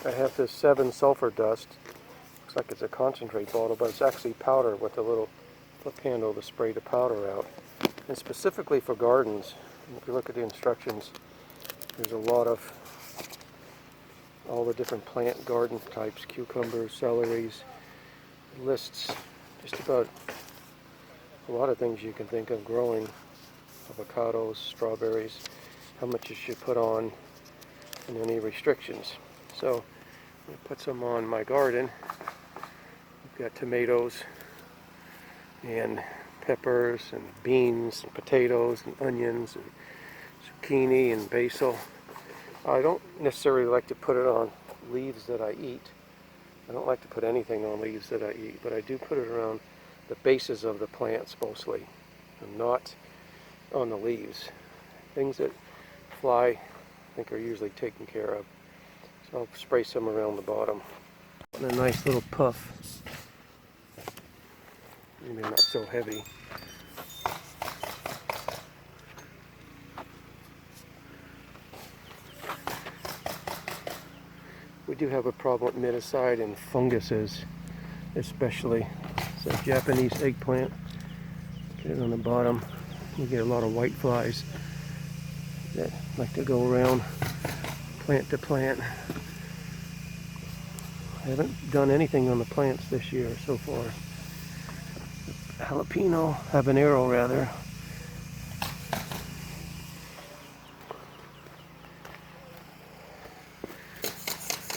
I have this Sevin sulfur dust. Looks like it's a concentrate bottle, but it's actually powder with a little flip handle to spray the powder out. And specifically for gardens, if you look at the instructions, there's a lot of all the different plant garden types, cucumbers, celeries, lists just about a lot of things you can think of growing, avocados, strawberries, how much you should put on, and any restrictions. So I'm going to put some on my garden. I've got tomatoes and peppers and beans and potatoes and onions and zucchini and basil. I don't necessarily like to put it on leaves that I eat. I don't like to put anything on leaves that I eat, but I do put it around the bases of the plants mostly, and not on the leaves. Things that fly, I think, are usually taken care of. So I'll spray some around the bottom. And a nice little puff. Maybe not so heavy. We do have a problem with miticide and funguses, especially. It's a Japanese eggplant. Get it on the bottom. We get a lot of white flies that like to go around plant to plant. I haven't done anything on the plants this year so far. Habanero rather.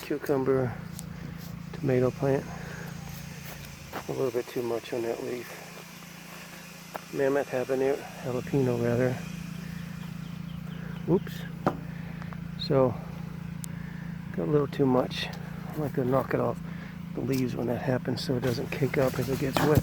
Cucumber, tomato plant. A little bit too much on that leaf. Mammoth jalapeno rather. Oops. So, got a little too much. I like to knock it off the leaves when that happens so it doesn't cake up as it gets wet.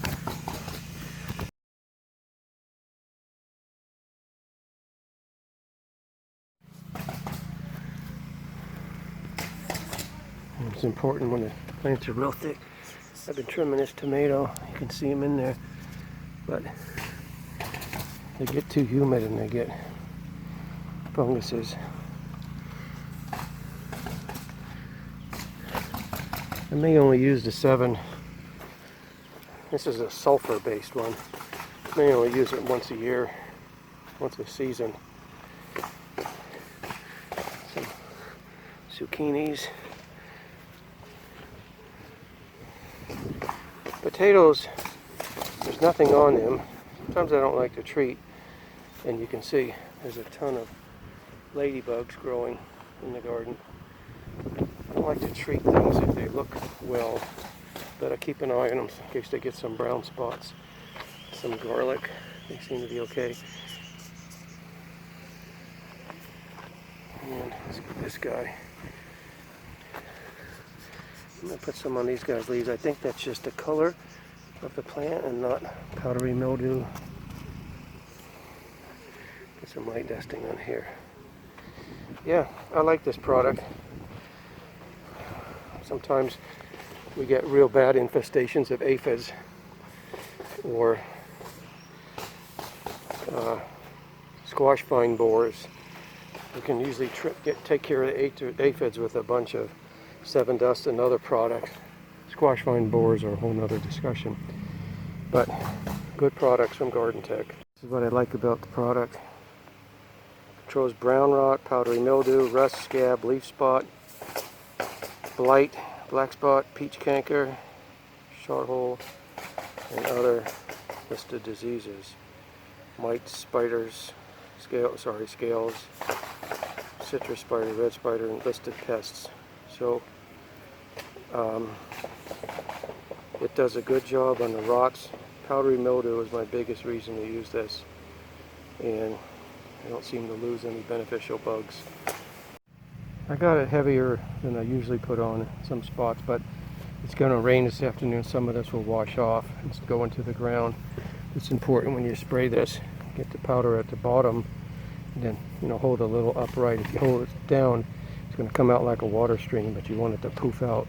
And it's important when the plants are real thick. I've been trimming this tomato. You can see them in there. But they get too humid and they get funguses. I may only use the Sevin. This is a sulfur based one. I may only use it once a year, once a season. Some zucchinis. Potatoes, there's nothing on them. Sometimes I don't like to treat, and you can see there's a ton of ladybugs growing in the garden. I don't like to treat things if they look well, but I keep an eye on them in case they get some brown spots. Some garlic, they seem to be okay. And let's get this guy. I'm going to put some on these guys' leaves. I think that's just the color of the plant and not powdery mildew. Get some light dusting on here. Yeah, I like this product. Sometimes we get real bad infestations of aphids or squash vine borers. We can usually take care of the aphids with a bunch of Sevin dust and other products. Squash vine borers are a whole nother discussion. But good products from Garden Tech. This is what I like about the product. Controls brown rot, powdery mildew, rust, scab, leaf spot, blight, black spot, peach canker, short hole, and other listed diseases. Mites, spiders, scales, citrus spider, red spider, and listed pests. So it does a good job on the rots. Powdery mildew is my biggest reason to use this, and I don't seem to lose any beneficial bugs. I got it heavier than I usually put on some spots, but it's going to rain this afternoon. Some of this will wash off and go into the ground. It's important when you spray this, get the powder at the bottom, and then hold it a little upright. If you hold it down, it's going to come out like a water stream, but you want it to poof out.